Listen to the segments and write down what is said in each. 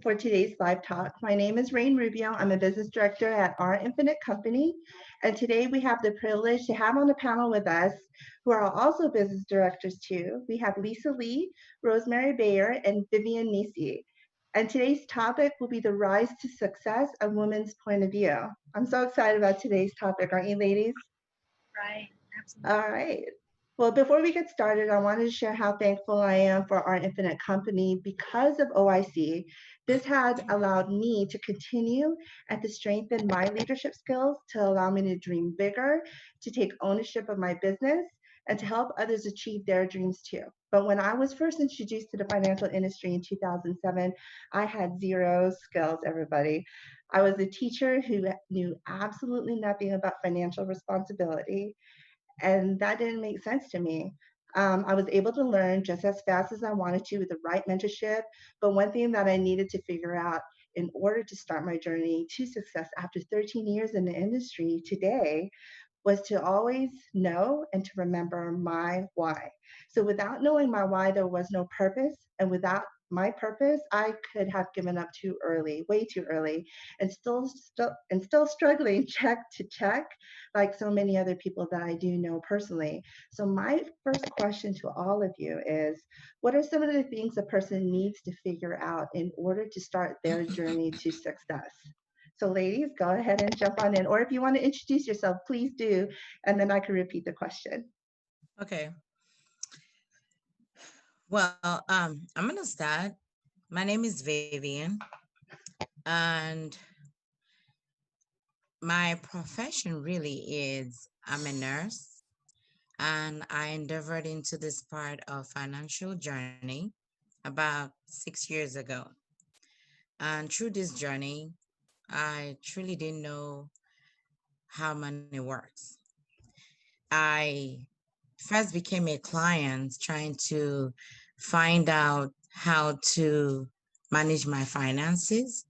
for today's live talk. My name is Rubio. I'm a business director at Our Infinite Company. And today we have the privilege to have on the panel with us, who are also business directors too. We have Lisa Lee, Rosemary Beyer, and Vivian Nsi. And today's topic will be the rise to success of women's point of view. I'm so excited about today's topic, aren't you, ladies? Right, absolutely. All right. Well, before we get started, I wanted to share how thankful I am for Our Infinite Company. Because of OIC, this has allowed me to continue and to strengthen my leadership skills, to allow me to dream bigger, to take ownership of my business, and to help others achieve their dreams too. But when I was first introduced to the financial industry in 2007, I had zero skills, everybody. I was a teacher who knew absolutely nothing about financial responsibility, and that didn't make sense to me. I was able to learn just as fast as I wanted to with the right mentorship. But one thing that I needed to figure out in order to start my journey to success after 13 years in the industry today was to always know and to remember my why. So without knowing my why, there was no purpose. And without my purpose, I could have given up too early, way too early, and still struggling check to check, like so many other people that I do know personally. So my first question to all of you is, what are some of the things a person needs to figure out in order to start their journey to success? So ladies, go ahead and jump on in. Or if you want to introduce yourself, please do. And then I can repeat the question. Okay. Well, I'm gonna start. My name is Vivian, and my profession really is I'm a nurse, and I endeavored into this part of financial journey about 6 years ago. And through this journey, I truly didn't know how money works. I first became a client trying to find out how to manage my finances,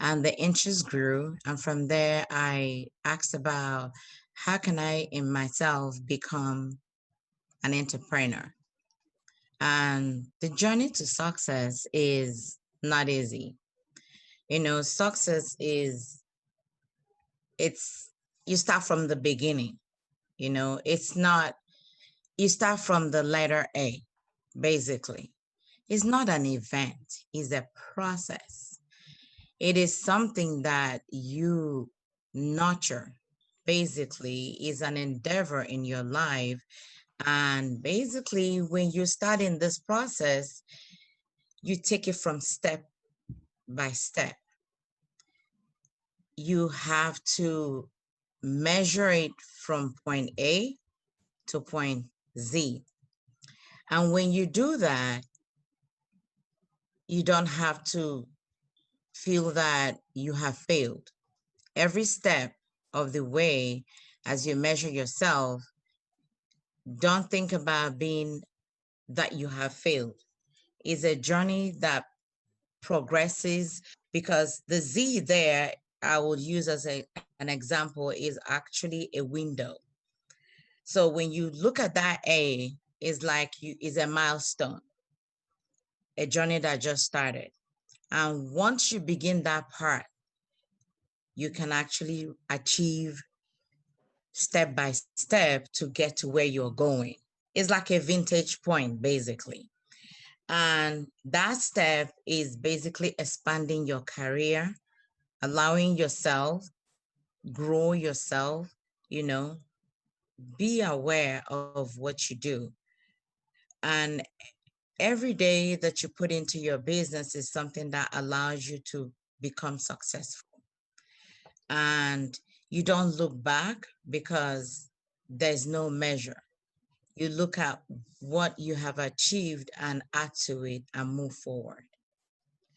and the interest grew. And from there, I asked about how can I in myself become an entrepreneur. And the journey to success is not easy. Success is it's you start from the beginning. It's not you start from the letter A, basically. It's not an event, it's a process. It is something that you nurture, basically, is an endeavor in your life. And basically, when you start in this process, you take it from step by step. You have to measure it from point A to point Z. And when you do that, you don't have to feel that you have failed. Every step of the way, as you measure yourself, don't think about being that you have failed. It's a journey that progresses, because the Z there I would use as an example is actually a window. So when you look at that A, it's like you is a milestone, a journey that just started. And once you begin that part, you can actually achieve step by step to get to where you're going. It's like a vintage point, basically. And that step is basically expanding your career, allowing yourself, grow yourself, you know, be aware of what you do. And every day that you put into your business is something that allows you to become successful. And you don't look back because there's no measure. You look at what you have achieved and add to it and move forward.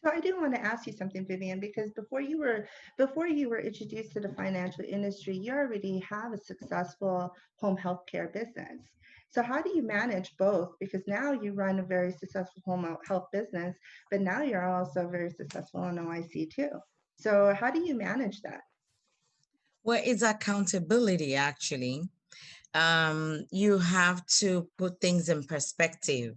So I do want to ask you something, Vivian, because before you were introduced to the financial industry, you already have a successful home healthcare business. So how do you manage both? Because now you run a very successful health business, but now you're also very successful in OIC too. So how do you manage that? Well, it's accountability, actually. You have to put things in perspective.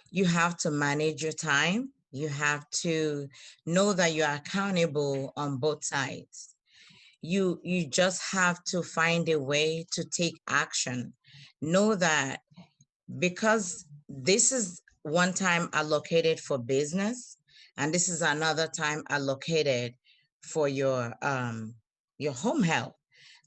You have to manage your time. You have to know that you are accountable on both sides. You just have to find a way to take action. Know that because this is one time allocated for business, and this is another time allocated for your home health.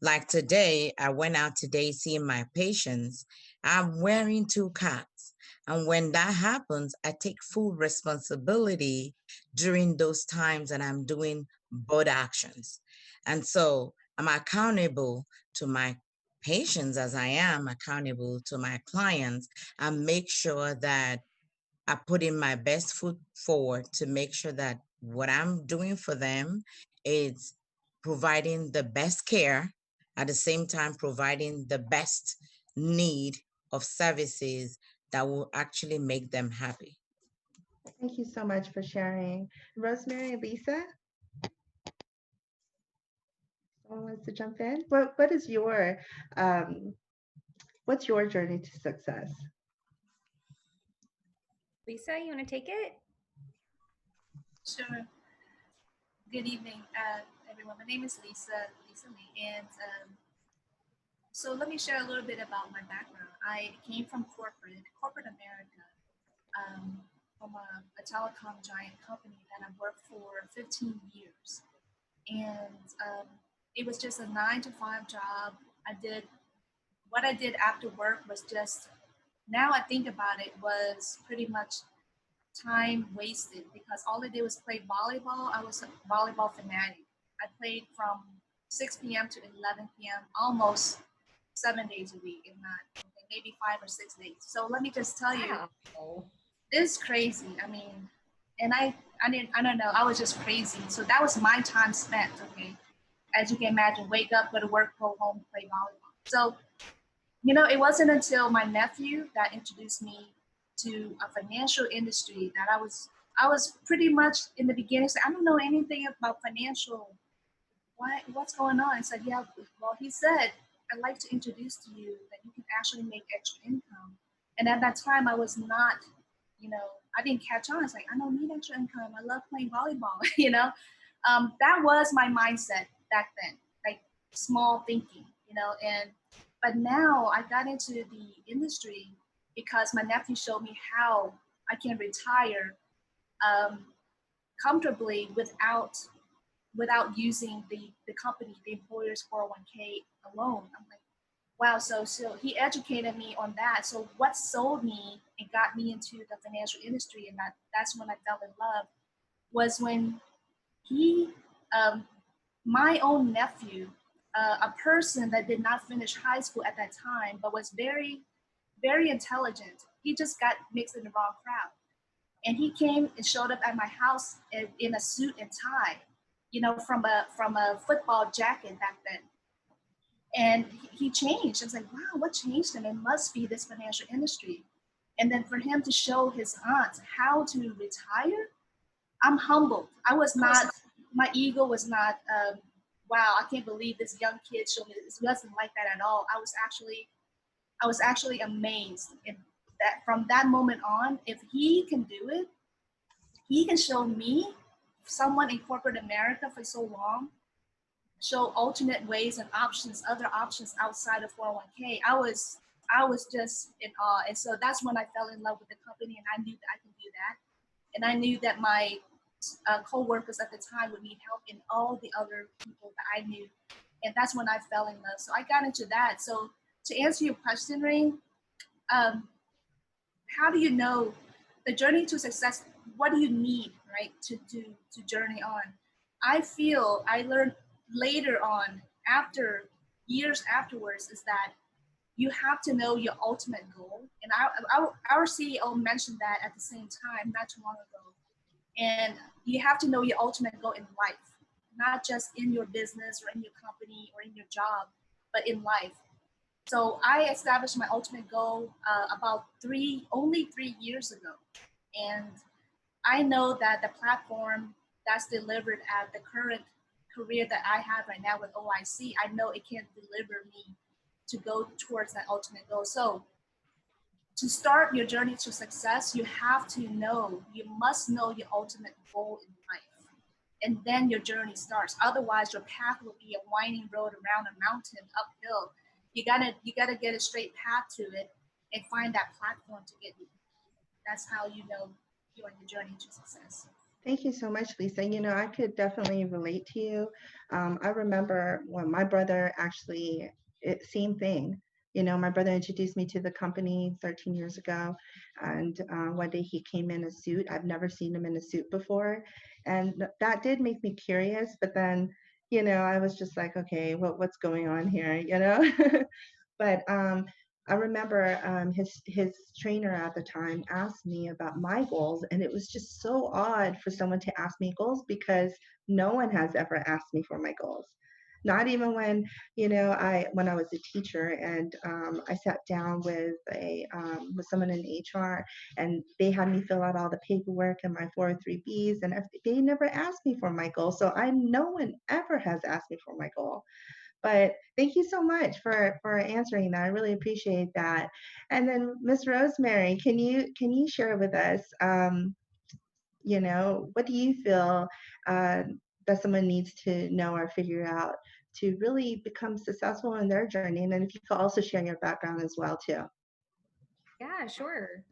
Like today, I went out today seeing my patients. I'm wearing 2 cats. And when that happens, I take full responsibility during those times, and I'm doing both actions. And so I'm accountable to my patients as I am accountable to my clients, and make sure that I put in my best foot forward to make sure that what I'm doing for them is providing the best care, at the same time providing the best need of services that will actually make them happy. Thank you so much for sharing. Rosemary, Lisa, someone wants to jump in? What is your what's your journey to success? Lisa, you want to take it? Sure. Good evening, everyone. My name is Lisa Lee, and so let me share a little bit about my background. I came from corporate America, from a telecom giant company that I worked for 15 years, and it was just a 9-to-5 job. What I did after work was just, now I think about it, was pretty much time wasted because all I did was play volleyball. I was a volleyball fanatic. I played from 6 p.m. to 11 p.m. almost 7 days a week, if not maybe 5 or 6 days. So let me just tell you, it's crazy. I mean, and I don't know. I was just crazy. So that was my time spent. Okay, as you can imagine, wake up, go to work, go home, play volleyball. So it wasn't until my nephew that introduced me to a financial industry that I was pretty much in the beginning saying, I don't know anything about financial. What's going on? I said, yeah, well, he said, I'd like to introduce to you that you can actually make extra income. And at that time, I was not, I didn't catch on. It's like, I don't need extra income. I love playing volleyball, that was my mindset back then, like small thinking, but now I got into the industry because my nephew showed me how I can retire comfortably without using the company, the employer's 401k alone. I'm like, wow. So he educated me on that. So what sold me and got me into the financial industry, and that's when I fell in love, was when he, my own nephew, a person that did not finish high school at that time, but was very, very intelligent. He just got mixed in the wrong crowd. And he came and showed up at my house in a suit and tie, from a football jacket back then. And he changed. I was like, wow, what changed him? It must be this financial industry. And then for him to show his aunt how to retire, I'm humbled. I was not, my ego was not, wow, I can't believe this young kid showed me this. It wasn't like that at all. I was actually amazed. And that from that moment on, if he can do it, he can show me, someone in corporate America for so long, show alternate ways and options, other options outside of 401k. I was just in awe. And so that's when I fell in love with the company, and I knew that I can do that. And I knew that my co-workers at the time would need help, in all the other people that I knew. And that's when I fell in love. So I got into that. So to answer your question, Rain, how do you know the journey to success? What do you need, right, to journey on? I feel I learned later on, after years afterwards, is that you have to know your ultimate goal. And our CEO mentioned that at the same time not too long ago. And you have to know your ultimate goal in life, not just in your business or in your company or in your job, but in life. So I established my ultimate goal about only 3 years ago. And I know that the platform that's delivered at the current career that I have right now with OIC, I know it can deliver me to go towards that ultimate goal. So to start your journey to success, you must know your ultimate goal in life. And then your journey starts. Otherwise, your path will be a winding road around a mountain uphill. You gotta get a straight path to it and find that platform to get you. That's how you know you're on your journey to success. Thank you so much, Lisa. I could definitely relate to you. I remember when my brother actually, same thing. My brother introduced me to the company 13 years ago, and one day he came in a suit. I've never seen him in a suit before, and that did make me curious. But then, I was just like, okay, what's going on here? But I remember his trainer at the time asked me about my goals, and it was just so odd for someone to ask me goals because no one has ever asked me for my goals. Not even when I was a teacher and I sat down with someone in HR and they had me fill out all the paperwork and my 403Bs and they never asked me for my goal. So no one ever has asked me for my goal. But thank you so much for answering that. I really appreciate that. And then Miss Rosemary, can you share with us, what do you feel that someone needs to know or figure out to really become successful in their journey? And then if you could also share your background as well too. Yeah, sure.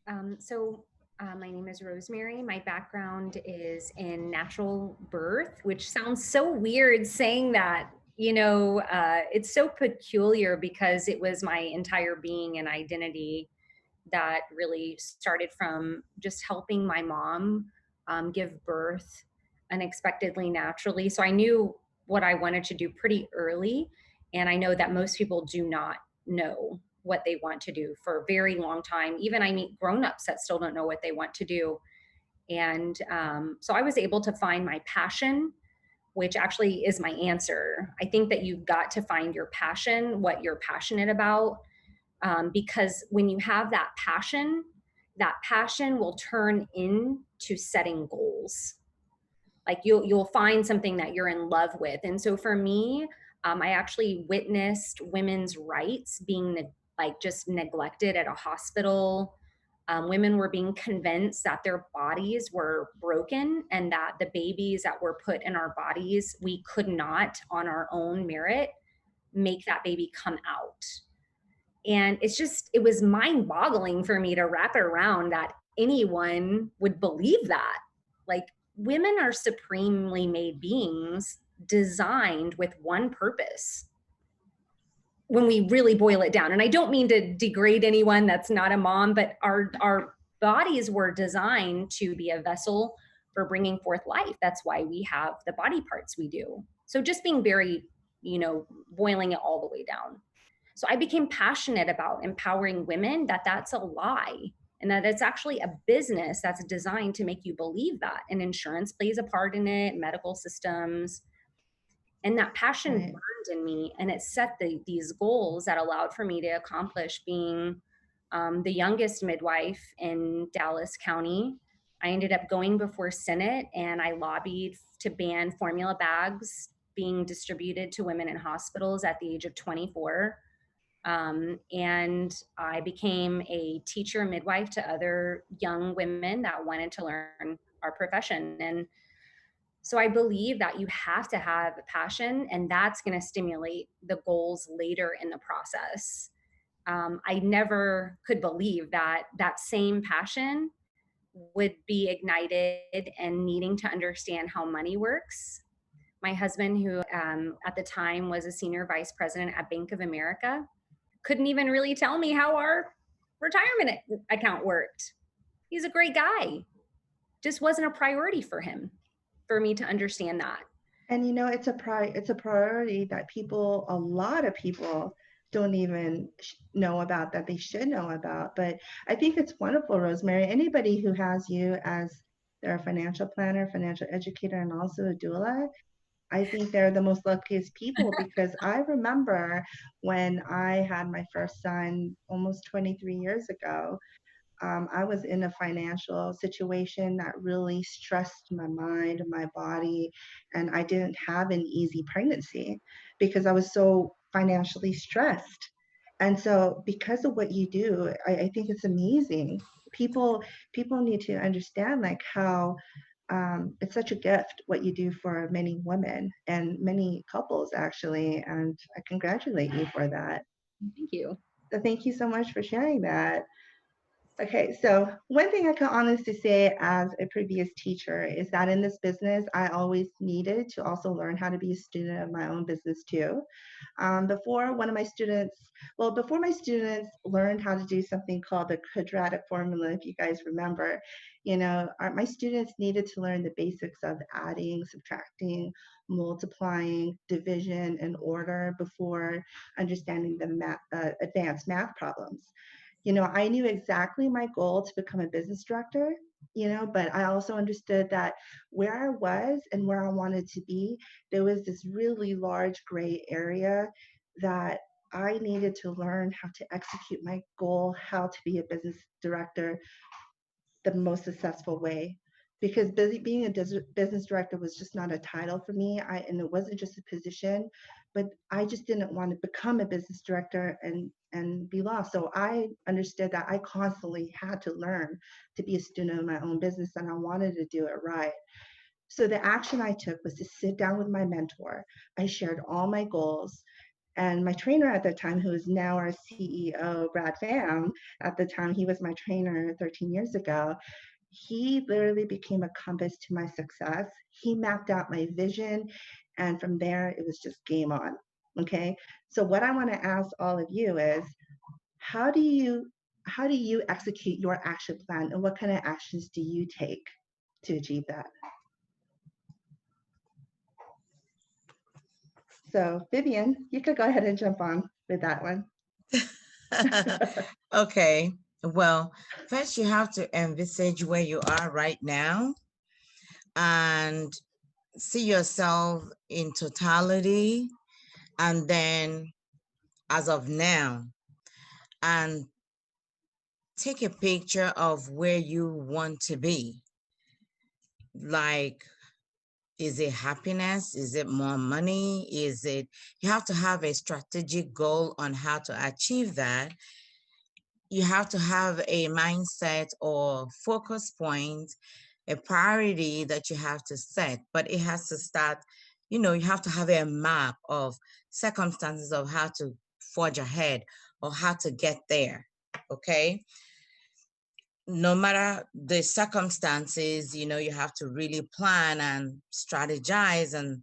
My name is Rosemary. My background is in natural birth, which sounds so weird saying that. It's so peculiar because it was my entire being and identity that really started from just helping my mom give birth unexpectedly naturally. So I knew what I wanted to do pretty early. And I know that most people do not know what they want to do for a very long time. Even I meet grown-ups that still don't know what they want to do. And so I was able to find my passion, which actually is my answer. I think that you've got to find your passion, what you're passionate about, because when you have that passion will turn into setting goals. Like you'll find something that you're in love with. And so for me, I actually witnessed women's rights being just neglected at a hospital. Women were being convinced that their bodies were broken and that the babies that were put in our bodies, we could not on our own merit make that baby come out. And it was mind boggling for me to wrap it around that anyone would believe that. Like, women are supremely made beings designed with one purpose when we really boil it down. And I don't mean to degrade anyone that's not a mom, but our bodies were designed to be a vessel for bringing forth life. That's why we have the body parts we do. So just being very, boiling it all the way down. So I became passionate about empowering women that's a lie and that it's actually a business that's designed to make you believe that. And insurance plays a part in it, medical systems. And that passion Right. burned in me, and it set these goals that allowed for me to accomplish being the youngest midwife in Dallas County. I ended up going before Senate and I lobbied to ban formula bags being distributed to women in hospitals at the age of 24. And I became a teacher midwife to other young women that wanted to learn our profession. And so I believe that you have to have a passion, and that's going to stimulate the goals later in the process. I never could believe that same passion would be ignited and needing to understand how money works. My husband, who at the time was a senior vice president at Bank of America, couldn't even really tell me how our retirement account worked. He's a great guy. Just wasn't a priority for him, for me to understand that. And it's a priority that a lot of people don't even know about, that they should know about. But I think it's wonderful, Rosemary. Anybody who has you as their financial planner, financial educator, and also a doula, I think they're the most luckiest people because I remember when I had my first son almost 23 years ago. I was in a financial situation that really stressed my mind, my body, and I didn't have an easy pregnancy because I was so financially stressed. And so because of what you do, I think it's amazing. People need to understand like how it's such a gift what you do for many women and many couples actually. And I congratulate you for that. Thank you. So thank you so much for sharing that. Okay, so one thing I can honestly say as a previous teacher is that in this business, I always needed to also learn how to be a student of my own business too. Before one of my students, well, before my students learned how to do something called the quadratic formula, if you guys remember, my students needed to learn the basics of adding, subtracting, multiplying, division, and order before understanding the advanced math problems. I knew exactly my goal to become a business director, but I also understood that where I was and where I wanted to be, there was this really large gray area that I needed to learn how to execute my goal, how to be a business director the most successful way. Because being a business director was just not a title for me, and it wasn't just a position, but I just didn't want to become a business director and be lost. So I understood that I constantly had to learn to be a student of my own business, and I wanted to do it right. So the action I took was to sit down with my mentor. I shared all my goals. And my trainer at the time, who is now our CEO, Brad Pham, at the time, he was my trainer 13 years ago. He literally became a compass to my success. He mapped out my vision. And from there, it was just game on. Okay. So what I want to ask all of you is, how do you execute your action plan, and what kind of actions do you take to achieve that? So Vivian, you could go ahead and jump on with that one. Okay. Well, first you have to envisage where you are right now and see yourself in totality, and then as of now, and take a picture of where you want to be. Like, is it happiness? Is it more money? You have to have a strategic goal on how to achieve that. You have to have a mindset or focus point, a priority that you have to set, but it has to start, you have to have a map of circumstances of how to forge ahead or how to get there. Okay. No matter the circumstances, you have to really plan and strategize and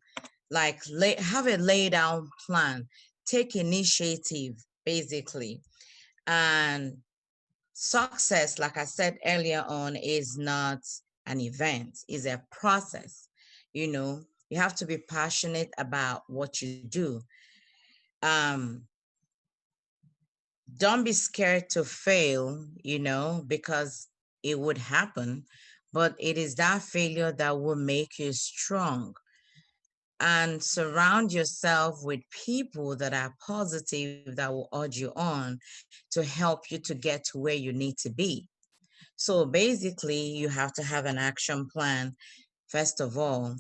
have a laid out plan, take initiative, basically. And success, like I said earlier on, is not an event, it's a process. You have to be passionate about what you do. Don't be scared to fail, because it would happen, but it is that failure that will make you strong. And surround yourself with people that are positive, that will urge you on to help you to get to where you need to be. So basically, you have to have an action plan, first of all,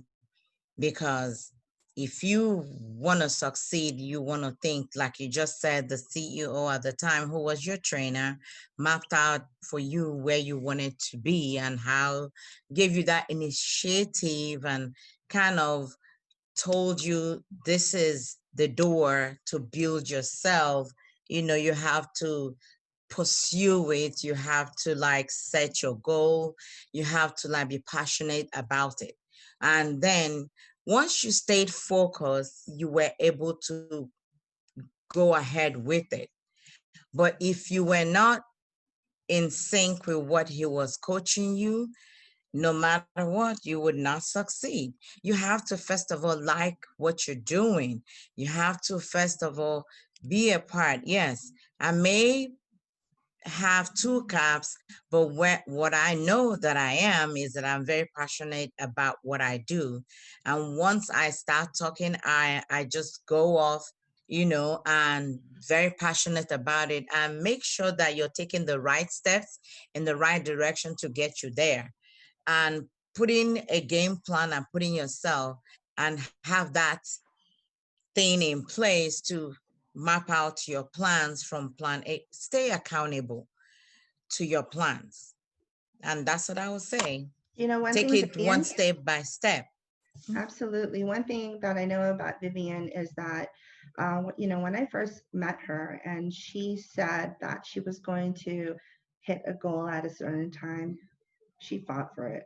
because if you want to succeed, you want to think, like you just said, the CEO at the time, who was your trainer, mapped out for you where you wanted to be and how, gave you that initiative and kind of told you this is the door to build yourself. You have to pursue it. You have to set your goal. You have to be passionate about it. And then once you stayed focused, you were able to go ahead with it. But if you were not in sync with what he was coaching you, no matter what, you would not succeed. You have to, first of all, like what you're doing. You have to, first of all, be a part. Yes, I may have two caps, but what I know that I am is that I'm very passionate about what I do. And once I start talking, I just go off, and very passionate about it, and make sure that you're taking the right steps in the right direction to get you there. And putting a game plan and putting yourself and have that thing in place to map out your plans from plan A. Stay accountable to your plans. And that's what I would say. You know, one Take thing, it one Vivian, step by step. absolutely. One thing that I know about Vivian is that, you know, when I first met her and she said that she was going to hit a goal at a certain time, she fought for it.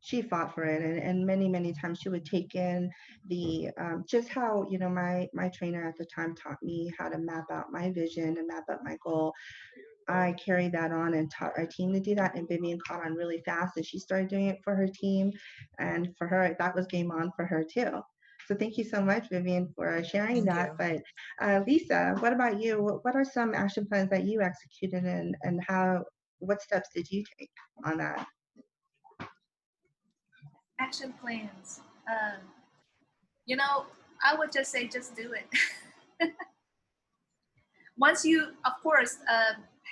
She fought for it, and many, many times she would take in the just how, you know, my trainer at the time taught me how to map out my vision and map out my goal. I carried that on and taught our team to do that, and Vivian caught on really fast, and she started doing it for her team, and for her that was game on for her too. So thank you so much, Vivian, for sharing Thank that. you. But Lisa, what about you? What are some action plans that you executed, and how, what steps did you take on that? Action plans. You know, I would just say just do it. Once you, of course,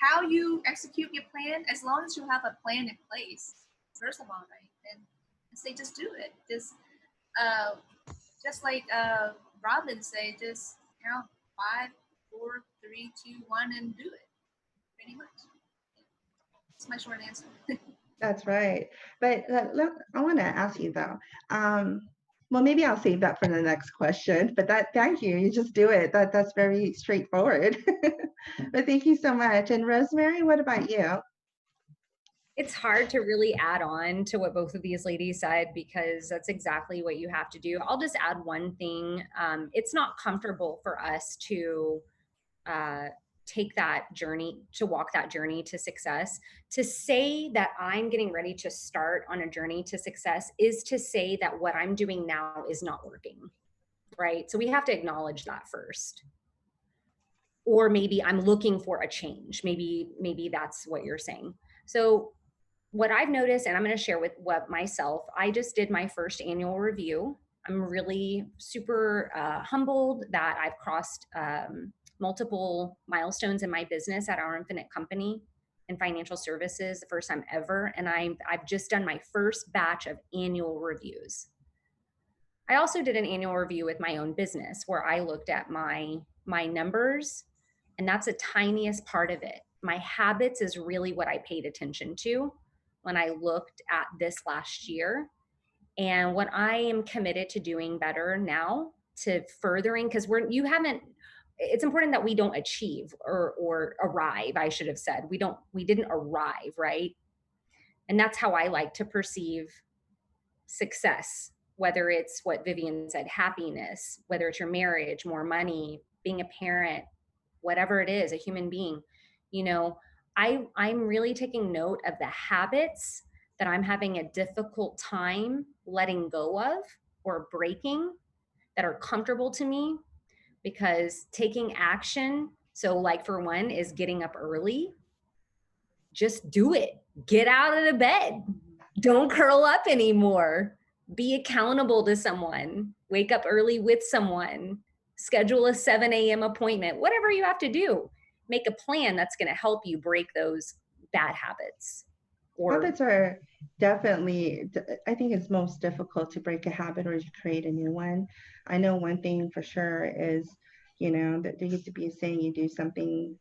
how you execute your plan, as long as you have a plan in place, first of all, right? Then I say just do it. Uh, just like Robin said, just count 5, 4, 3, 2, 1, and do it. Pretty much. That's my short answer. That's right. But look, I want to ask you though. Well, maybe I'll save that for the next question. But thank you. You just do it. That's very straightforward. But thank you so much. And Rosemary, what about you? It's hard to really add on to what both of these ladies said because that's exactly what you have to do. I'll just add one thing. It's not comfortable for us to uh, take that journey, to walk that journey to success. To say that I'm getting ready to start on a journey to success is to say that what I'm doing now is not working, right? So we have to acknowledge that first. Or maybe I'm looking for a change. Maybe that's what you're saying. So what I've noticed, and I'm going to share with what myself, I just did my first annual review. I'm really super humbled that I've crossed multiple milestones in my business at our infinite company in financial services, the first time ever. And I've just done my first batch of annual reviews. I also did an annual review with my own business where I looked at my numbers, and that's the tiniest part of it. My habits is really what I paid attention to when I looked at this last year. And what I am committed to doing better now to furthering, because it's important that we don't achieve or arrive, I should have said. We didn't arrive, right? And that's how I like to perceive success, whether it's what Vivian said, happiness, whether it's your marriage, more money, being a parent, whatever it is, a human being. You know, I'm really taking note of the habits that I'm having a difficult time letting go of or breaking that are comfortable to me, because taking action, so like for one is getting up early. Just do it. Get out of the bed. Don't curl up anymore. Be accountable to someone. Wake up early with someone. Schedule a 7 a.m. appointment. Whatever you have to do. Make a plan that's going to help you break those bad habits. Habits are definitely, I think it's most difficult to break a habit or to create a new one. I know one thing for sure is, you know, that there used to be a saying, you do something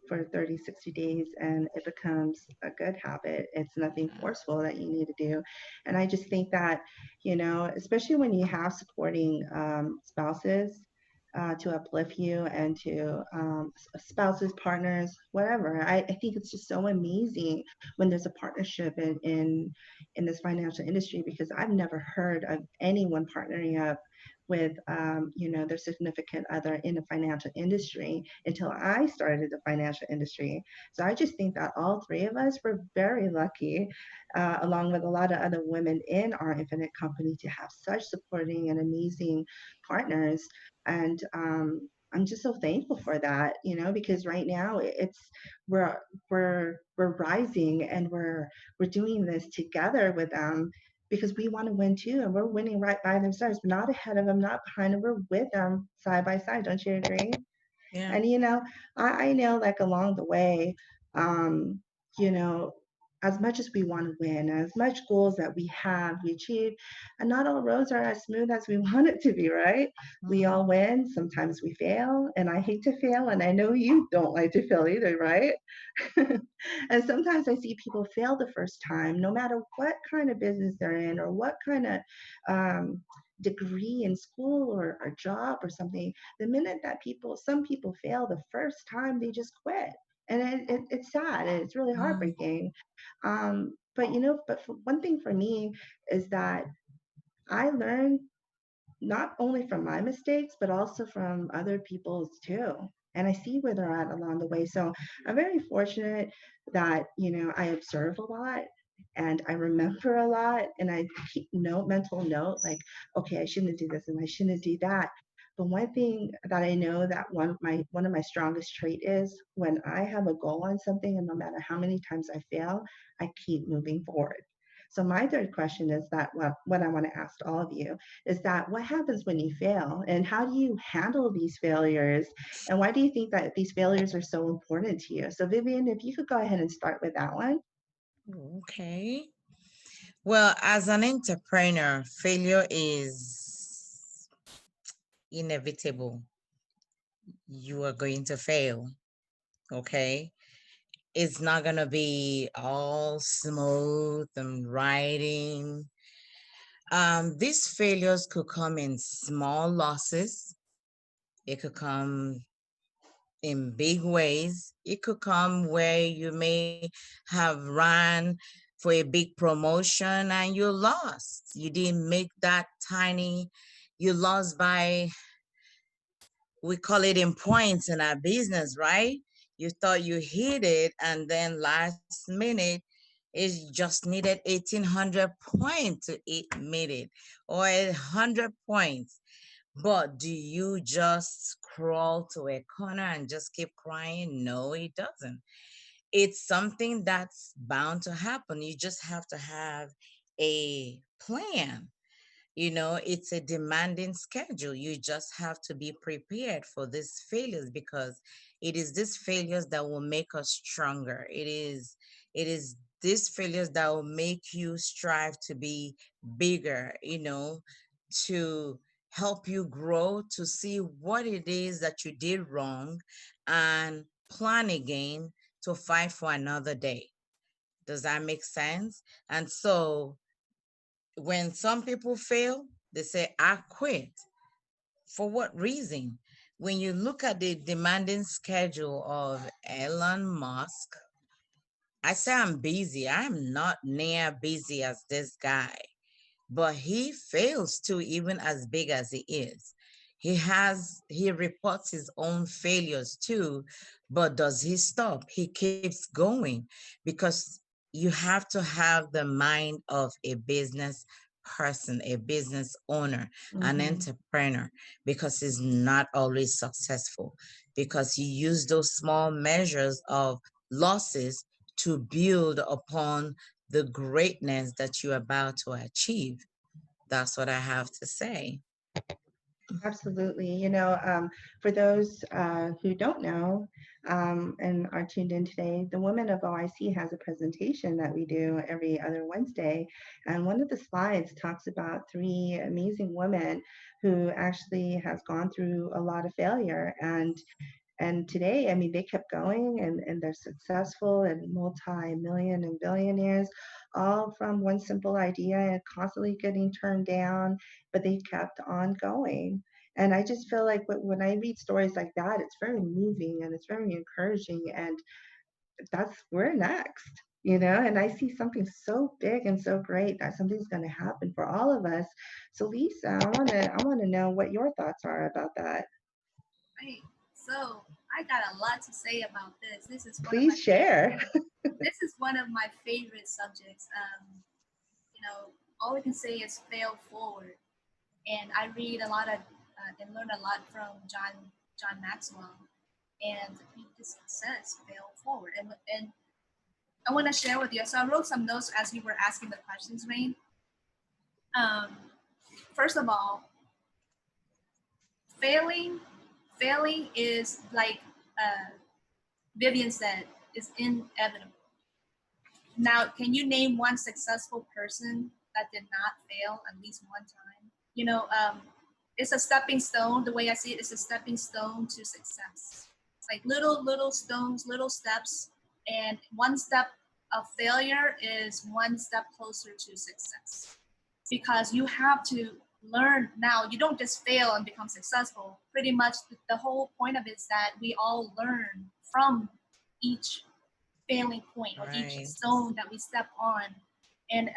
for 30, 60 days and it becomes a good habit. It's nothing forceful that you need to do. And I just think that, you know, especially when you have supporting spouses, to uplift you and to spouses, partners, whatever. I think it's just so amazing when there's a partnership in this financial industry, because I've never heard of anyone partnering up with you know, their significant other in the financial industry until I started the financial industry. So I just think that all three of us were very lucky, along with a lot of other women in our infinite company, to have such supporting and amazing partners. And I'm just so thankful for that, you know, because right now we're we're rising, and we're doing this together with them, because we want to win too, and we're winning right by their sides. We're not ahead of them, not behind them. We're with them side by side. Don't you agree? Yeah. And you know, I know, like along the way, you know, as much as we want to win, as much goals that we have, we achieve, and not all roads are as smooth as we want it to be, right? We all win, sometimes we fail, and I hate to fail, and I know you don't like to fail either, right? And sometimes I see people fail the first time, no matter what kind of business they're in or what kind of degree in school or job or something. The minute that some people fail the first time, they just quit. And it's sad and it's really Mm. heartbreaking. But one thing for me is that I learned not only from my mistakes, but also from other people's too. And I see where they're at along the way. So I'm very fortunate that, I observe a lot and I remember a lot and I keep mental note, like, okay, I shouldn't do this and I shouldn't do that. But one thing that I know that one of my strongest trait is when I have a goal on something and no matter how many times I fail, I keep moving forward. So my third question is that what I want to ask all of you is that what happens when you fail and how do you handle these failures and why do you think that these failures are so important to you? So Vivian, if you could go ahead and start with that one. Okay. Well, as an entrepreneur, failure is inevitable. You are going to fail. Okay. It's not going to be all smooth and riding. These failures could come in small losses. It could come in big ways. It could come where you may have run for a big promotion and you lost. You didn't make that tiny, you lost by, we call it in points in our business, right? You thought you hit it and then last minute, it just needed 1,800 points to meet it or 100 points. But do you just crawl to a corner and just keep crying? No, it doesn't. It's something that's bound to happen. You just have to have a plan. It's a demanding schedule. You just have to be prepared for these failures because it is these failures that will make us stronger. It is these failures that will make you strive to be bigger, to help you grow, to see what it is that you did wrong and plan again to fight for another day. Does that make sense? And so when some people fail, they say, I quit. For what reason? When you look at the demanding schedule of Elon Musk, I say I'm busy. I'm not near busy as this guy, but he fails too, even as big as he is. He reports his own failures too, but does he stop? He keeps going because you have to have the mind of a business person, a business owner, an entrepreneur, because he's not always successful, because you use those small measures of losses to build upon the greatness that you're about to achieve. That's what I have to say. Absolutely. For those who don't know and are tuned in today, the Women of OIC has a presentation that we do every other Wednesday. And one of the slides talks about three amazing women who actually has gone through a lot of failure. And today, I mean, they kept going and they're successful and multi-million and billionaires, all from one simple idea and constantly getting turned down, but they kept on going. And I just feel like when I read stories like that, it's very moving and it's very encouraging. And we're next. And I see something so big and so great that something's going to happen for all of us. So Lisa, I want to know what your thoughts are about that. Right. So I got a lot to say about this. Please share. This is one of my favorite subjects. All we can say is fail forward. And I read a lot of and learn a lot from John Maxwell, and he just says fail forward. And I want to share with you. So I wrote some notes as you were asking the questions, Rain. First of all, failing is like Vivian said, is inevitable. Now, can you name one successful person that did not fail at least one time? You know, it's a stepping stone. The way I see it, it's a stepping stone to success. Like little stones, little steps, and one step of failure is one step closer to success. Because you have to learn now. You don't just fail and become successful. Pretty much the whole point of it is that we all learn from each failing point or each Right. stone that we step on. And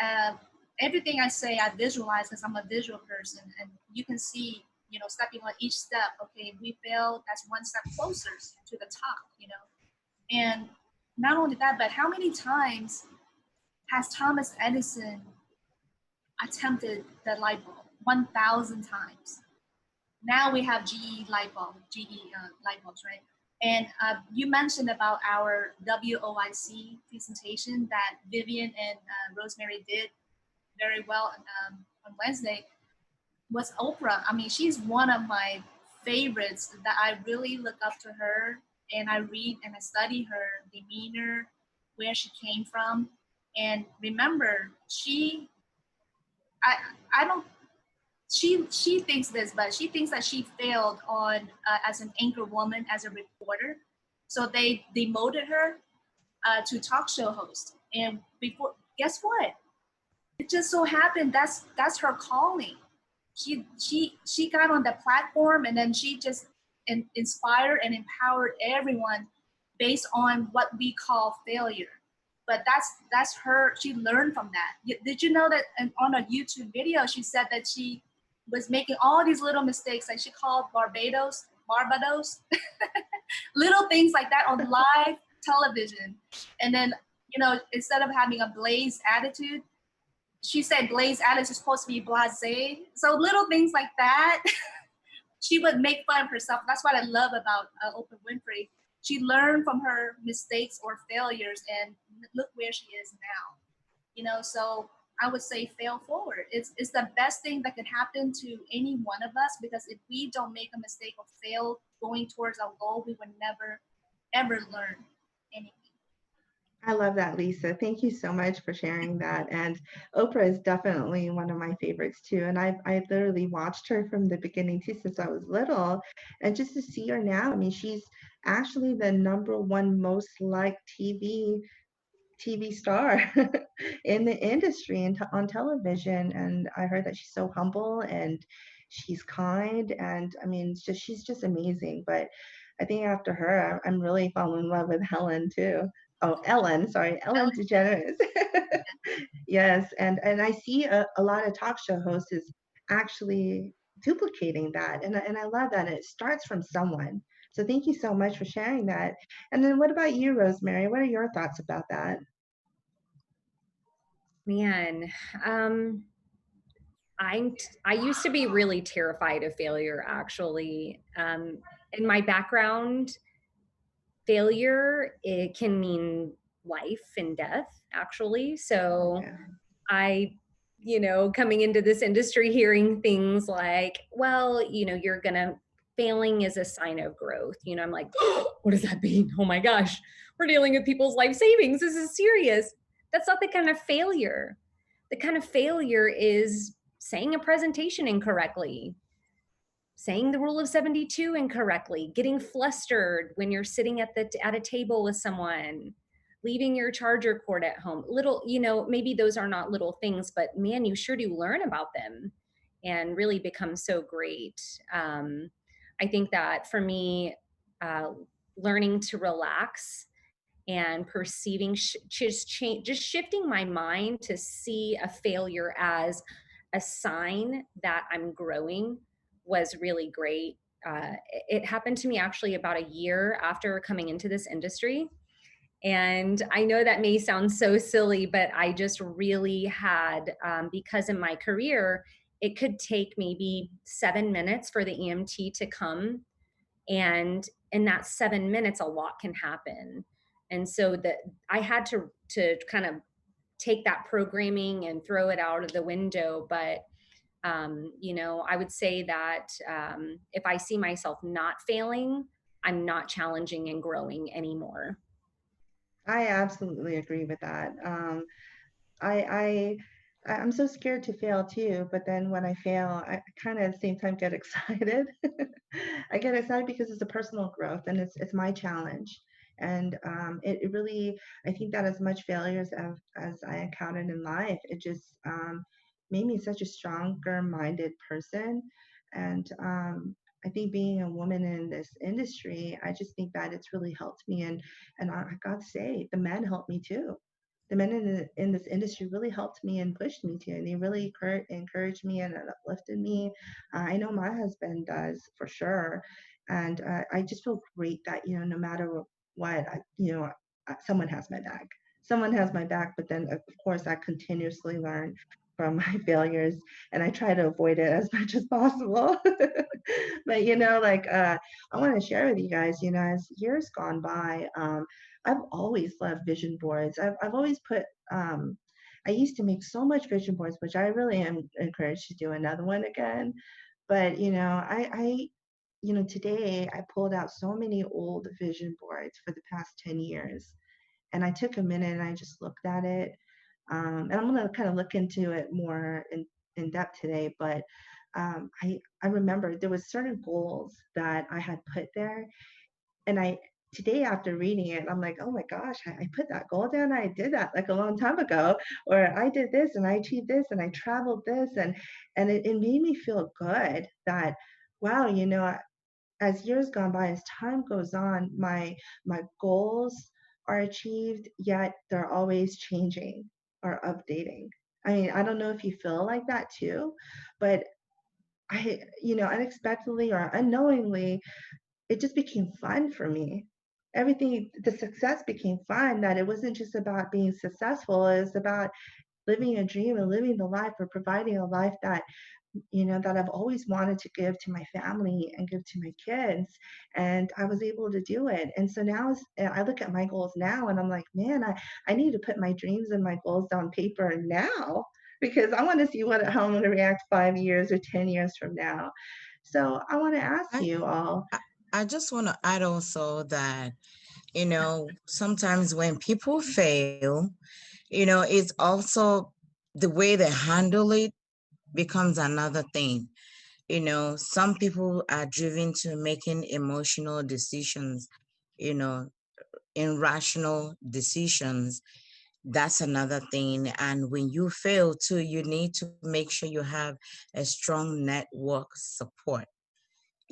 everything I say, I visualize because I'm a visual person, and you can see, you know, stepping on each step. Okay, we failed. That's one step closer to the top. You know, and not only that, but how many times has Thomas Edison attempted the light bulb? 1,000 times. Now we have GE light bulbs, right? And you mentioned about our WOIC presentation that Vivian and Rosemary did very well on Wednesday. Was Oprah. I mean, she's one of my favorites that I really look up to her, and I read and I study her demeanor, where she came from. And remember, I don't she thinks this, but she thinks that she failed on as an anchor woman, as a reporter. So they demoted her to talk show host. And before, guess what? It just so happened that's her calling. She got on the platform, and then she just inspired and empowered everyone based on what we call failure. But that's her. She learned from that. Did you know that on a YouTube video she said that she was making all these little mistakes, like she called Barbados, little things like that on live television. And then, you know, instead of having a blaze attitude, she said blaze attitude is supposed to be blasé. So little things like that, she would make fun of herself. That's what I love about Oprah Winfrey. She learned from her mistakes or failures, and look where she is now. You know, so I would say fail forward. It's the best thing that could happen to any one of us, because if we don't make a mistake or fail going towards our goal, we would never, ever learn anything. I love that, Lisa. Thank you so much for sharing that. And Oprah is definitely one of my favorites too. And I've literally watched her from the beginning too, since I was little. And just to see her now, I mean, she's actually the #1 most liked TV star in the industry and on television. And I heard that she's so humble and she's kind. And I mean, she's just amazing. But I think after her, I'm really falling in love with Helen too. Oh, Ellen, sorry, Ellen DeGeneres. Yes, and I see a lot of talk show hosts is actually duplicating that, and I love that. And it starts from someone. So thank you so much for sharing that. And then what about you, Rosemary? What are your thoughts about that? Man, I used to be really terrified of failure, actually. In my background, failure, it can mean life and death, actually. So Yeah. I, coming into this industry, hearing things like, well, failing is a sign of growth. I'm like, what does that mean? Oh my gosh, we're dealing with people's life savings. This is serious. That's not the kind of failure. The kind of failure is saying a presentation incorrectly, saying the rule of 72 incorrectly, getting flustered when you're sitting at a table with someone, leaving your charger cord at home. Little, maybe those are not little things, but man, you sure do learn about them and really become so great. I think that for me, learning to relax and perceiving, just shifting my mind to see a failure as a sign that I'm growing was really great. It happened to me actually about a year after coming into this industry. And I know that may sound so silly, but I just really had, because in my career, it could take maybe 7 minutes for the EMT to come. And in that 7 minutes, a lot can happen. And so that I had to kind of take that programming and throw it out of the window. But I would say that if I see myself not failing, I'm not challenging and growing anymore. I absolutely agree with that. I I'm so scared to fail too, but then when I fail, I kind of at the same time get excited. I get excited because it's a personal growth and it's my challenge. And it really, I think that as much failures as I encountered in life, it just made me such a stronger minded person. And I think being a woman in this industry, I just think that it's really helped me. And I got to say, the men helped me too. The men in this industry really helped me and pushed me to, and they really encouraged me and uplifted me. I know my husband does for sure, and I just feel great that no matter what, someone has my back. Someone has my back, but then of course I continuously learn from my failures, and I try to avoid it as much as possible. But I want to share with you guys, as years gone by, I've always loved vision boards. I've always put, I used to make so much vision boards, which I really am encouraged to do another one again. But, today I pulled out so many old vision boards for the past 10 years. And I took a minute and I just looked at it. And I'm going to kind of look into it more in depth today. But I remember there was certain goals that I had put there, and I today after reading it, I'm like, oh my gosh, I put that goal down. I did that like a long time ago, or I did this and I achieved this and I traveled this, and it made me feel good that wow, as years gone by, as time goes on, my goals are achieved, yet they're always changing or updating. I mean, I don't know if you feel like that too, but unexpectedly or unknowingly, it just became fun for me. Everything, the success became fun, that it wasn't just about being successful, it was about living a dream and living the life or providing a life that, that I've always wanted to give to my family and give to my kids. And I was able to do it. And so now I look at my goals now and I'm like, man, I need to put my dreams and my goals down paper now because I want to see how I'm going to react 5 years or 10 years from now. So I want to ask I, you all. I, I just want to add also that, sometimes when people fail, it's also the way they handle it becomes another thing. Some people are driven to making emotional decisions, you know, irrational decisions. That's another thing. And when you fail too, you need to make sure you have a strong network support.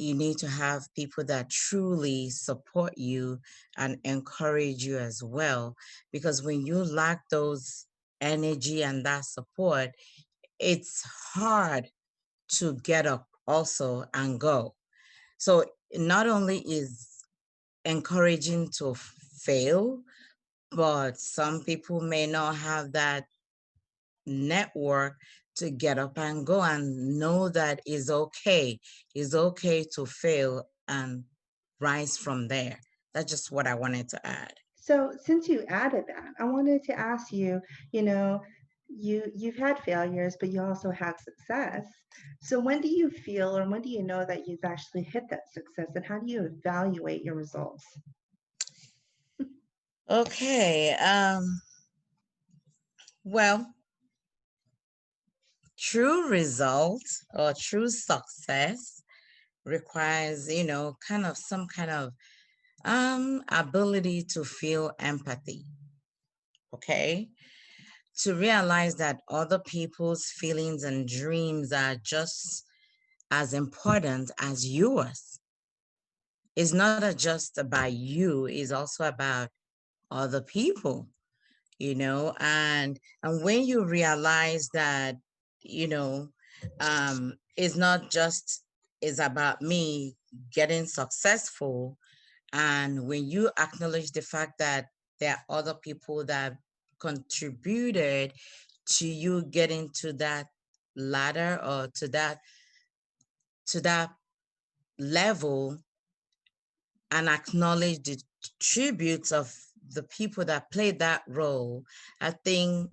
You need to have people that truly support you and encourage you as well. Because when you lack those energy and that support, it's hard to get up also and go. So not only is encouraging to fail, but some people may not have that network to get up and go and know that it's okay to fail and rise from there. That's just what I wanted to add. So since you added that, I wanted to ask you, you've had failures, but you also had success. So when do you feel or when do you know that you've actually hit that success and how do you evaluate your results? Okay, well, true result or true success requires, kind of some kind of ability to feel empathy. Okay, to realize that other people's feelings and dreams are just as important as yours. It's not just about you, it's also about other people, and when you realize that, it's not just is about me getting successful, and when you acknowledge the fact that there are other people that contributed to you getting to that ladder or to that level, and acknowledge the tributes of the people that played that role, I think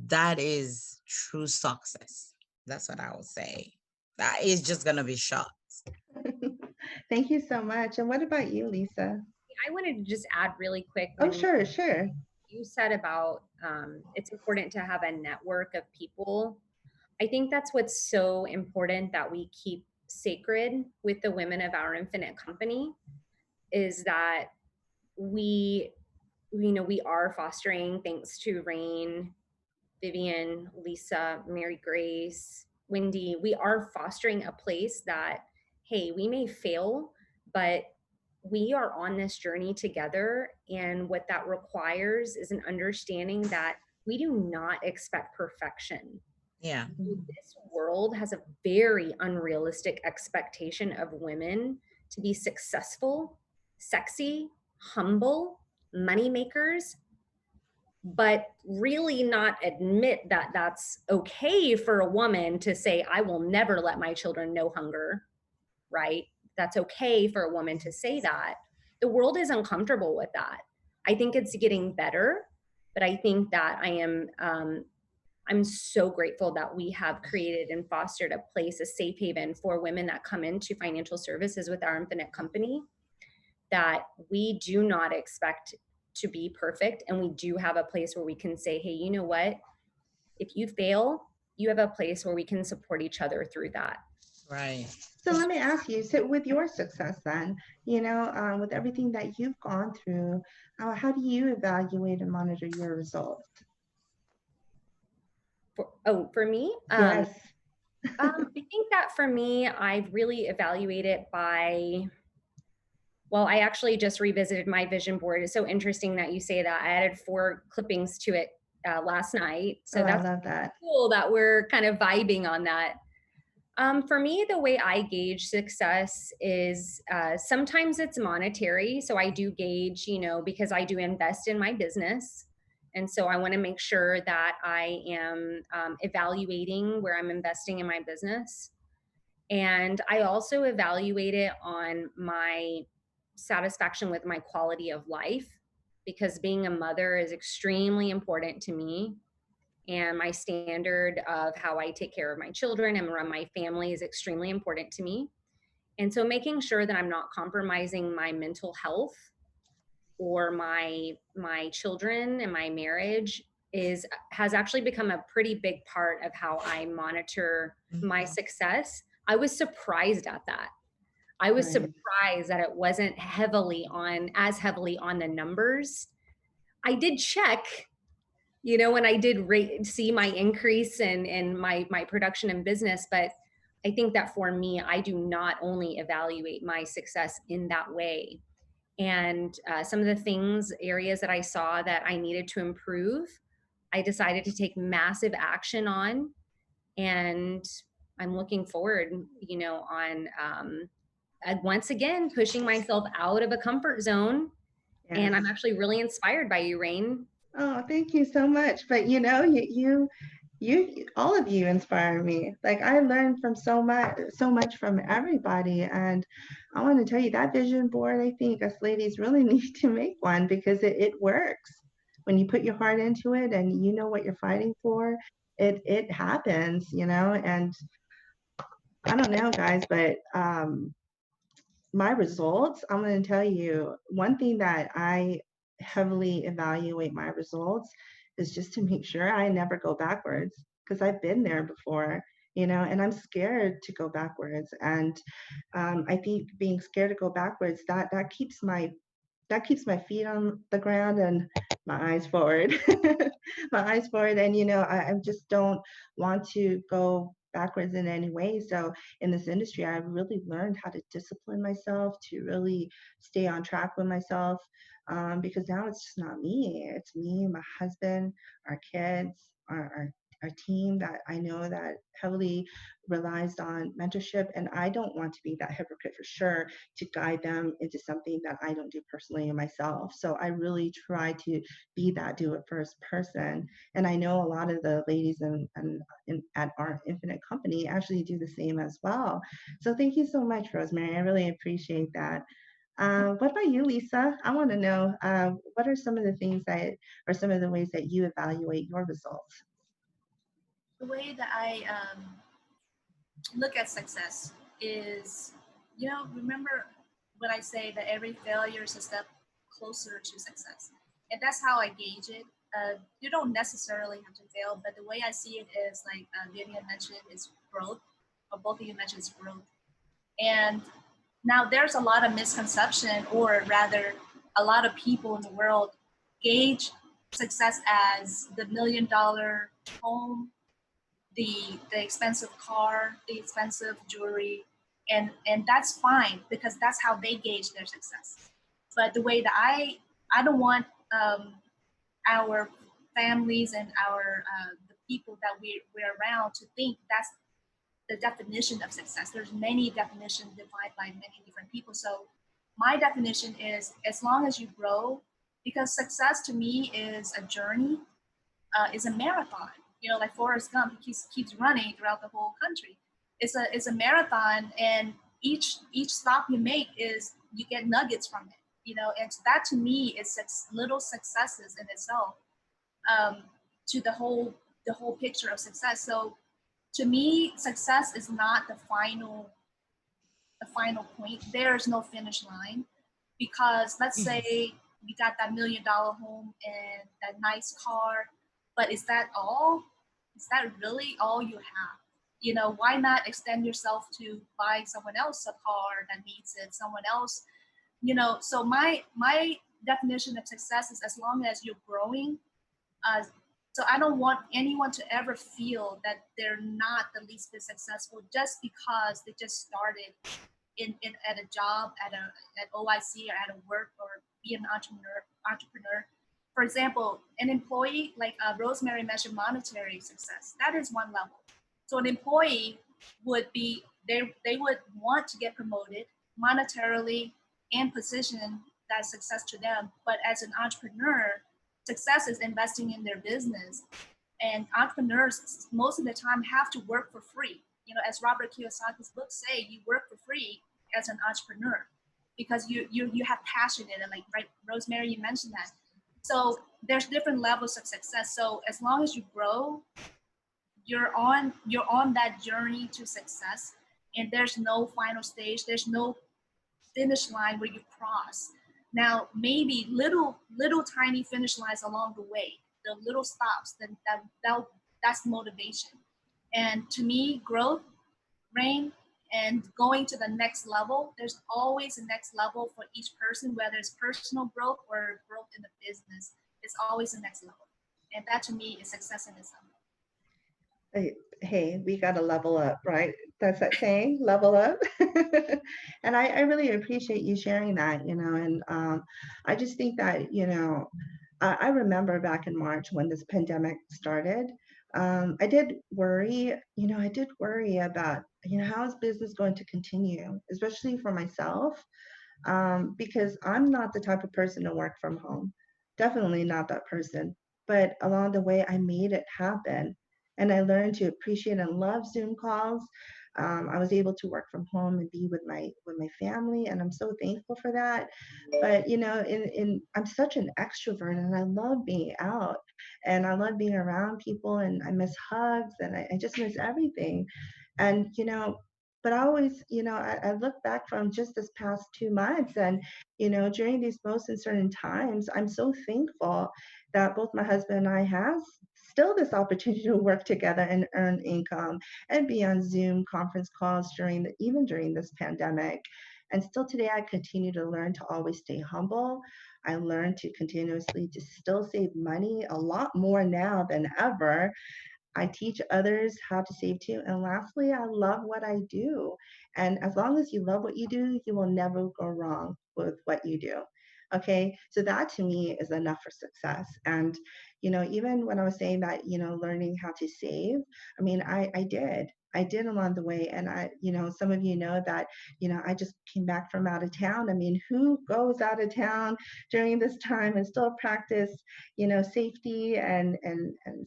that is true success. That's what I would say. That is just gonna be short. Thank you so much. And what about you, Lisa? I wanted to just add really quick Oh, when sure, sure. you said about it's important to have a network of people. I think that's what's so important that we keep sacred with the women of our infinite company is that we, we are fostering, thanks to Rain, Vivian, Lisa, Mary Grace, Wendy, we are fostering a place that, hey, we may fail, but we are on this journey together. And what that requires is an understanding that we do not expect perfection. Yeah. This world has a very unrealistic expectation of women to be successful, sexy, humble, money makers, but really not admit that that's okay for a woman to say, I will never let my children know hunger, right? That's okay for a woman to say that. The world is uncomfortable with that. I think it's getting better, but I think that I'm so grateful that we have created and fostered a place, a safe haven for women that come into financial services with our infinite company, that we do not expect to be perfect. And we do have a place where we can say, hey, you know what? If you fail, you have a place where we can support each other through that. Right. So let me ask you, so with your success then, with everything that you've gone through, how do you evaluate and monitor your results? For me? Yes. I think that for me, I really evaluate it by, well, I actually just revisited my vision board. It's so interesting that you say that. I added 4 clippings to it last night. So Oh, I that's love that. cool that we're kind of vibing on that. For me, the way I gauge success is sometimes it's monetary. So I do gauge, because I do invest in my business. And so I want to make sure that I am evaluating where I'm investing in my business. And I also evaluate it on my satisfaction with my quality of life, because being a mother is extremely important to me. And my standard of how I take care of my children and run my family is extremely important to me. And so making sure that I'm not compromising my mental health or my children and my marriage has actually become a pretty big part of how I monitor my success. I was surprised at that. I was Right. surprised that it wasn't as heavily on the numbers. I did check, when I did see my increase in my production and business, but I think that for me, I do not only evaluate my success in that way. And some of the areas that I saw that I needed to improve, I decided to take massive action on. And I'm looking forward, on once again, pushing myself out of a comfort zone. Yes. And I'm actually really inspired by you, Rain. Oh, thank you so much. But you all of you inspire me. Like I learned from so much from everybody. And I want to tell you that vision board, I think us ladies really need to make one because it works. When you put your heart into it and you know what you're fighting for, it happens, and I don't know, guys, but my results, I'm going to tell you one thing that I heavily evaluate my results is just to make sure I never go backwards because I've been there before, and I'm scared to go backwards. And I think being scared to go backwards, that keeps my feet on the ground and my eyes forward. My eyes forward. And, I just don't want to go backwards in any way. So in this industry, I've really learned how to discipline myself, to really stay on track with myself, because now it's just not me. It's me, my husband, our kids, our team that I know that heavily relies on mentorship. And I don't want to be that hypocrite for sure to guide them into something that I don't do personally in myself. So I really try to be that do it first person. And I know a lot of the ladies at our infinite company actually do the same as well. So thank you so much, Rosemary. I really appreciate that. What about you, Lisa? I want to know what are some of the things or some of the ways that you evaluate your results? The way that I look at success is, remember when I say that every failure is a step closer to success. And that's how I gauge it. You don't necessarily have to fail, but the way I see it is like Vivian mentioned, is growth, or both of you mentioned is growth. And now there's a lot of misconception, or rather a lot of people in the world gauge success as the $1 million home, the expensive car, the expensive jewelry, and that's fine because that's how they gauge their success. But the way that I don't want our families and our the people that we're around to think that's the definition of success. There's many definitions defined by many different people. So my definition is as long as you grow, because success to me is a journey, is a marathon. You know, like Forrest Gump, he keeps running throughout the whole country. It's a marathon, and each stop you make is you get nuggets from it. You know, and that to me is little successes in itself, um, to the whole picture of success. So to me, success is not the final point. There's no finish line, because let's say you got that $1 million home and that nice car, but is that all? Is that really all you have? You know, why not extend yourself to buy someone else a car that needs it, someone else, you know? So my definition of success is as long as you're growing. uh, so I don't want anyone to ever feel that they're not the least bit successful just because they just started in at a job, at OIC, or at a work, or be an entrepreneur. For example, an employee, like Rosemary mentioned, monetary success. That is one level. So an employee would be, they would want to get promoted monetarily and position that success to them. But as an entrepreneur, success is investing in their business. And entrepreneurs most of the time have to work for free. You know, as Robert Kiyosaki's books say, you work for free as an entrepreneur because you have passion in it. Like, right, Rosemary, you mentioned that. So there's different levels of success. So as long as you grow, you're on that journey to success, and there's no final stage. There's no finish line where you cross. Now, maybe little tiny finish lines along the way, the little stops, then that's motivation. And to me, growth, Rain, and going to the next level, there's always a next level for each person, whether it's personal growth or growth in the business. It's always the next level. And that to me is success in itself. Hey, we got to level up, right? That's that saying, level up. And I really appreciate you sharing that, and I just think that, I remember back in March when this pandemic started. I did worry, about, how is business going to continue, especially for myself, because I'm not the type of person to work from home. Definitely not that person. But along the way, I made it happen. And I learned to appreciate and love Zoom calls. I was able to work from home and be with my family, and I'm so thankful for that. But I'm such an extrovert, and I love being out, and I love being around people, and I miss hugs, and I just miss everything. And but I always, I look back from just this past 2 months, and during these most uncertain times, I'm so thankful that both my husband and I have still this opportunity to work together and earn income and be on Zoom conference calls even during this pandemic. And still today, I continue to learn to always stay humble. I learn to continuously to still save money a lot more now than ever. I teach others how to save too. And lastly, I love what I do. And as long as you love what you do, you will never go wrong with what you do. Okay. So that to me is enough for success. And, even when I was saying that, learning how to save, I mean, I did. I did along the way. And some of you know that, I just came back from out of town. I mean, who goes out of town during this time and still practice safety and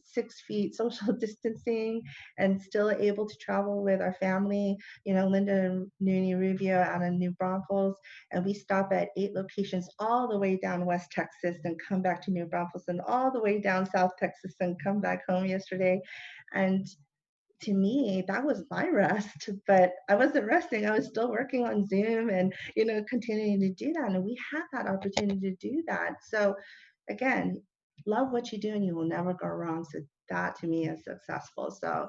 6 feet social distancing, and still able to travel with our family, Linda and Noonie Rubio out in New Braunfels, and we stop at 8 locations all the way down West Texas and come back to New Braunfels, and all the way down South Texas and come back home yesterday. And to me, that was my rest, but I wasn't resting. I was still working on Zoom and, continuing to do that. And we had that opportunity to do that. So again, love what you do and you will never go wrong. So that to me is successful. So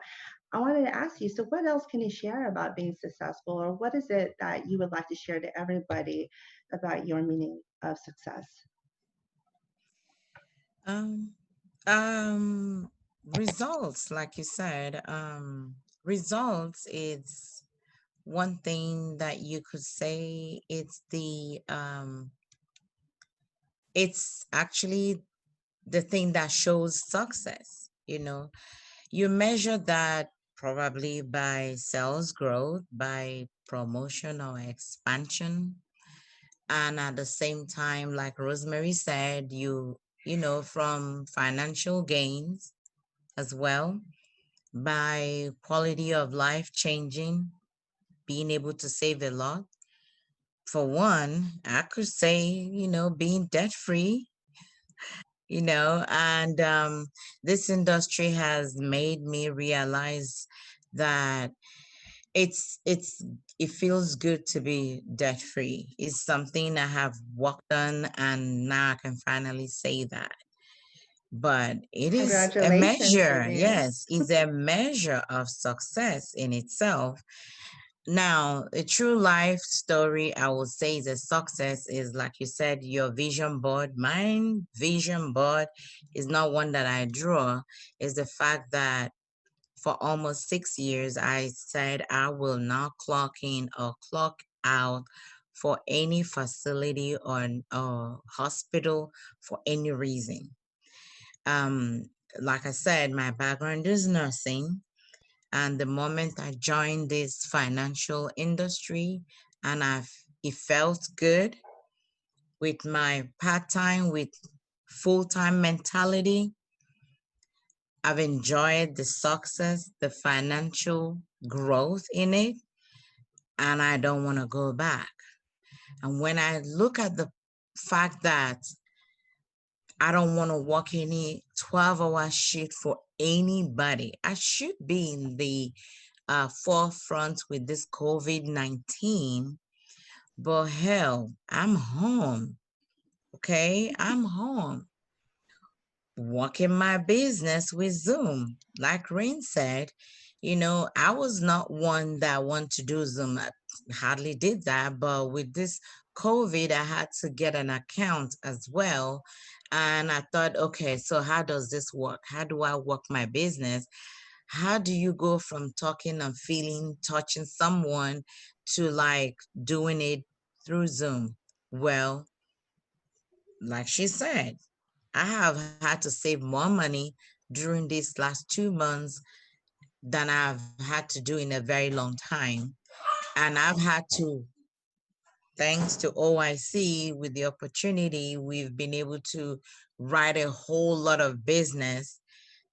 I wanted to ask you, so what else can you share about being successful, or what is it that you would like to share to everybody about your meaning of success? Um, um, Results, like you said, results is one thing that you could say it's actually the thing that shows success. You measure that probably by sales growth, by promotion or expansion. And at the same time, like Rosemary said, from financial gains as well, by quality of life changing, being able to save a lot. For one, I could say, being debt free, and this industry has made me realize that it's it feels good to be debt free. It's something I have worked on, and now I can finally say that. But it is a Congratulations, measure, Vivian. yes, it's a measure of success in itself. Now, a true life story, I would say, is a success is, like you said, your vision board. Mine vision board is not one that I draw, is the fact that for almost 6 years, I said I will not clock in or clock out for any facility or hospital for any reason. Um, like I said, my background is nursing. And the moment I joined this financial industry, and it felt good with my part-time, with full-time mentality. I've enjoyed the success, the financial growth in it, and I don't want to go back. And when I look at the fact that I don't want to work any 12-hour shift for anybody, I should be in the forefront with this COVID-19, but hell, I'm home. Okay, I'm home working my business with Zoom. Like Rain said, I was not one that wanted to do Zoom. I hardly did that, but with this COVID, I had to get an account as well. And I thought, okay, so how does this work? How do I work my business? How do you go from talking and feeling, touching someone to like doing it through Zoom? Well, like she said, I have had to save more money during these last 2 months than I've had to do in a very long time. And I've had to, thanks to OIC, with the opportunity, we've been able to write a whole lot of business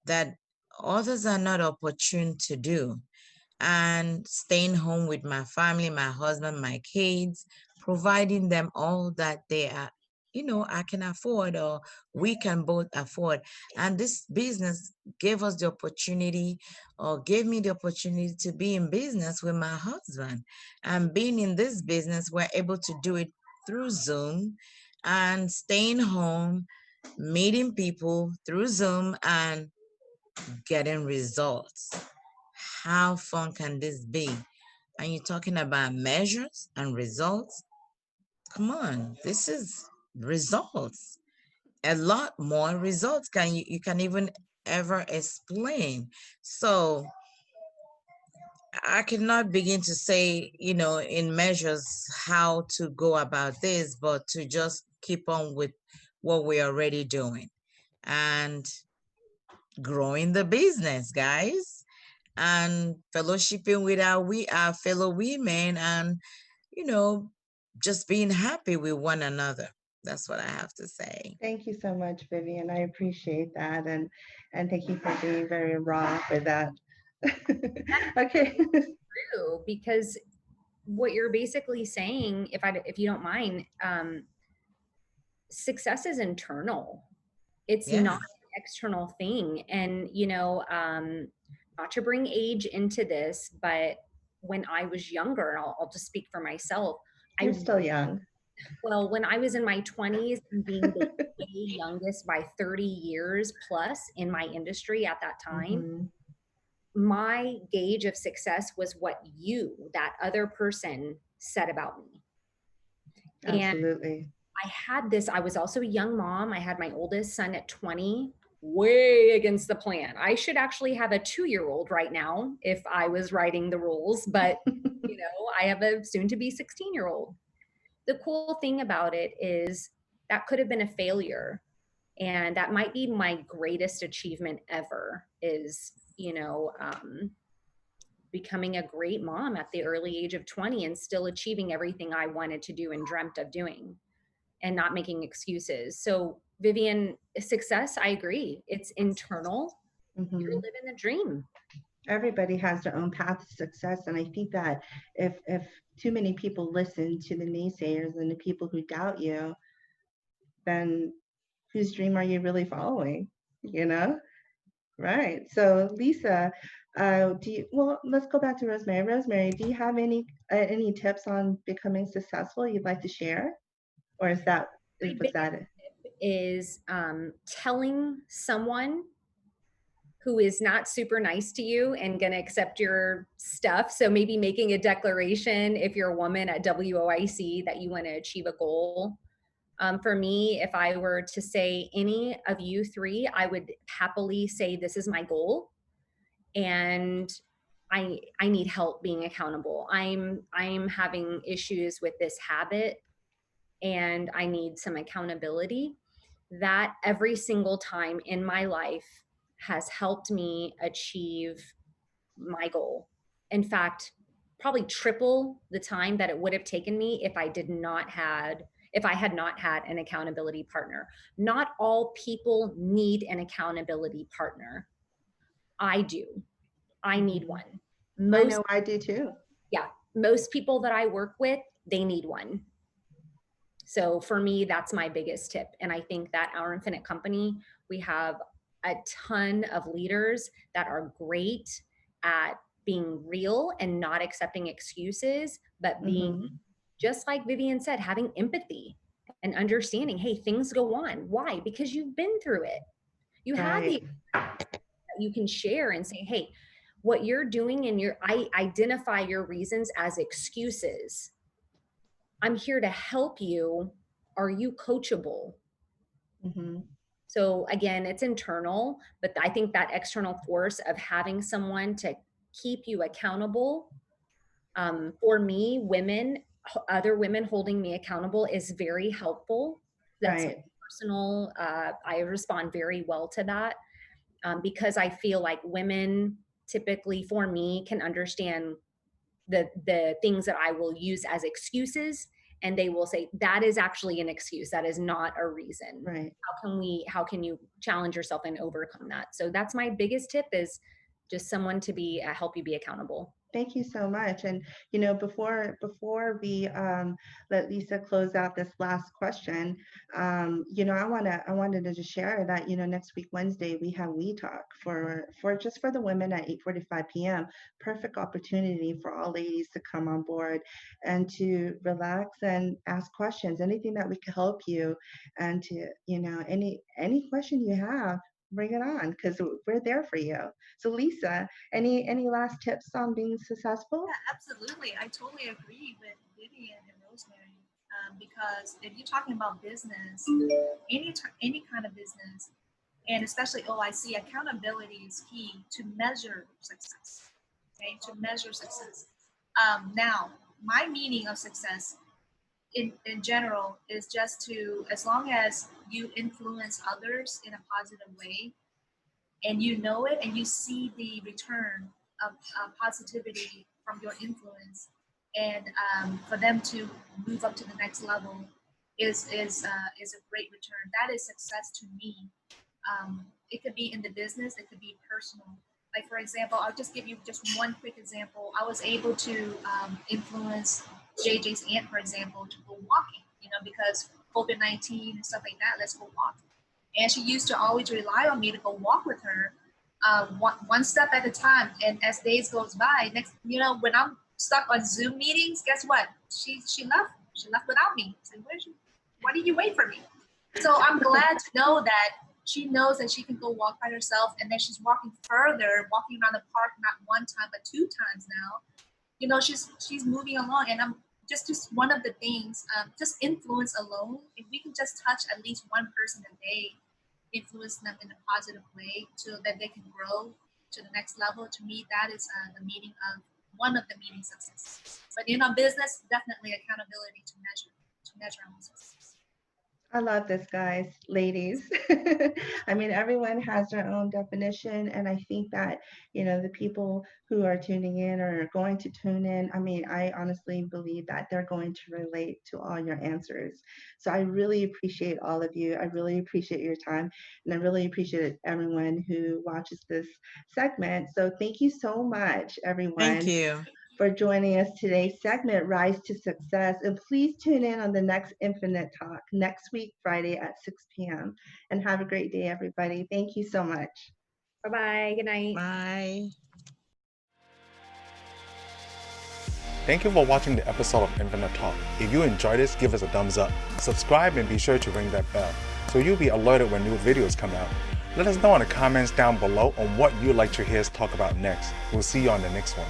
that others are not opportune to do. And staying home with my family, my husband, my kids, providing them all that they are, I can afford or we can both afford. And this business gave us the opportunity or gave me the opportunity to be in business with my husband. And being in this business, we're able to do it through Zoom and staying home, meeting people through Zoom and getting results. How fun can this be? And you're talking about measures and results? Come on, this is results. A lot more results can you can even ever explain. So I cannot begin to say, in measures how to go about this, but to just keep on with what we're already doing and growing the business, guys, and fellowshipping with our fellow women, and you know just being happy with one another. That's what I have to say. Thank you so much, Vivian. I appreciate that, and thank you for being very raw with that. Okay. True, because what you're basically saying, if you don't mind, success is internal. It's Yeah. not an external thing. And not to bring age into this, but when I was younger, and I'll just speak for myself. You're still young. Well, when I was in my 20s and being the youngest by 30 years plus in my industry at that time, Mhm. my gauge of success was what that other person, said about me. Absolutely. I was also a young mom. I had my oldest son at 20, way against the plan. I should actually have a 2-year-old right now if I was writing the rules, but I have a soon to be 16-year-old. The cool thing about it is that could have been a failure. And that might be my greatest achievement ever is, becoming a great mom at the early age of 20 and still achieving everything I wanted to do and dreamt of doing and not making excuses. So Vivian, success, I agree. It's internal. You're Mhm. living the dream. Everybody has their own path to success, and I think that if too many people listen to the naysayers and the people who doubt you, then whose dream are you really following? You know? Right. So Lisa, let's go back to Rosemary. Rosemary, do you have any tips on becoming successful you'd like to share? Or was that it? Is telling someone who is not super nice to you and going to accept your stuff. So maybe making a declaration if you're a woman at WOIC that you want to achieve a goal. For me, if I were to say any of you three, I would happily say this is my goal, and I need help being accountable. I'm having issues with this habit, and I need some accountability. That every single time in my life has helped me achieve my goal. In fact, probably triple the time that it would have taken me if I had not had an accountability partner. Not all people need an accountability partner. I do. I need one. I know I do too. Yeah, most people that I work with, they need one. So for me, that's my biggest tip. And I think that our Infinite Company, we have a ton of leaders that are great at being real and not accepting excuses, but being, just like Vivian said, having empathy and understanding, hey, things go on. Why? Because you've been through it. You have the you can share and say, hey, what you're doing, and I identify your reasons as excuses. I'm here to help you. Are you coachable? So again, it's internal, but I think that external force of having someone to keep you accountable, for me, other women holding me accountable is very helpful. That's personal. I respond very well to that, because I feel like women typically, for me, can understand the things that I will use as excuses, and they will say that is actually an excuse, that is not a reason. Right. How can you challenge yourself and overcome that? So that's my biggest tip, is just someone to be help you be accountable. Thank you so much. And before we let Lisa close out this last question, I wanted to just share that next week Wednesday we have We Talk for the women at 8:45 p.m. Perfect opportunity for all ladies to come on board and to relax and ask questions. Anything that we can help you, and to any question you have, bring it on, because we're there for you. So Lisa, any last tips on being successful? Yeah, absolutely. I totally agree with Vivian and Rosemary, because if you're talking about business, any kind of business, and especially OIC, accountability is key to measure success. Okay, to measure success. Now, my meaning of success in general is just to, as long as you influence others in a positive way, and you know it, and you see the return of positivity from your influence, and for them to move up to the next level is a great return. That is success to me. It could be in the business, it could be personal. Like, for example, I'll just give you just one quick example. I was able to influence JJ's aunt, for example, to go walking, because COVID-19 and stuff like that, let's go walking. And she used to always rely on me to go walk with her. one step at a time. And as days goes by, next, when I'm stuck on Zoom meetings, guess what? She left. She left without me. I said, why did you wait for me? So I'm glad to know that she knows that she can go walk by herself, and then she's walking around the park, not one time, but 2 times now. She's moving along, and I'm just one of the things, just influence alone. If we can just touch at least one person a day, influence them in a positive way so that they can grow to the next level. To me, that is one of the meaning success. But in our business, definitely accountability to measure our success. I love this, guys, ladies. I mean, everyone has their own definition. And I think that, the people who are tuning in or are going to tune in, I mean, I honestly believe that they're going to relate to all your answers. So I really appreciate all of you. I really appreciate your time. And I really appreciate everyone who watches this segment. So thank you so much, everyone. Thank you for joining us today's segment, Rise to Success. And please tune in on the next Infinite Talk next week, Friday at 6 p.m. And have a great day, everybody. Thank you so much. Bye-bye. Good night. Bye. Thank you for watching the episode of Infinite Talk. If you enjoyed this, give us a thumbs up. Subscribe and be sure to ring that bell so you'll be alerted when new videos come out. Let us know in the comments down below on what you'd like to hear us talk about next. We'll see you on the next one.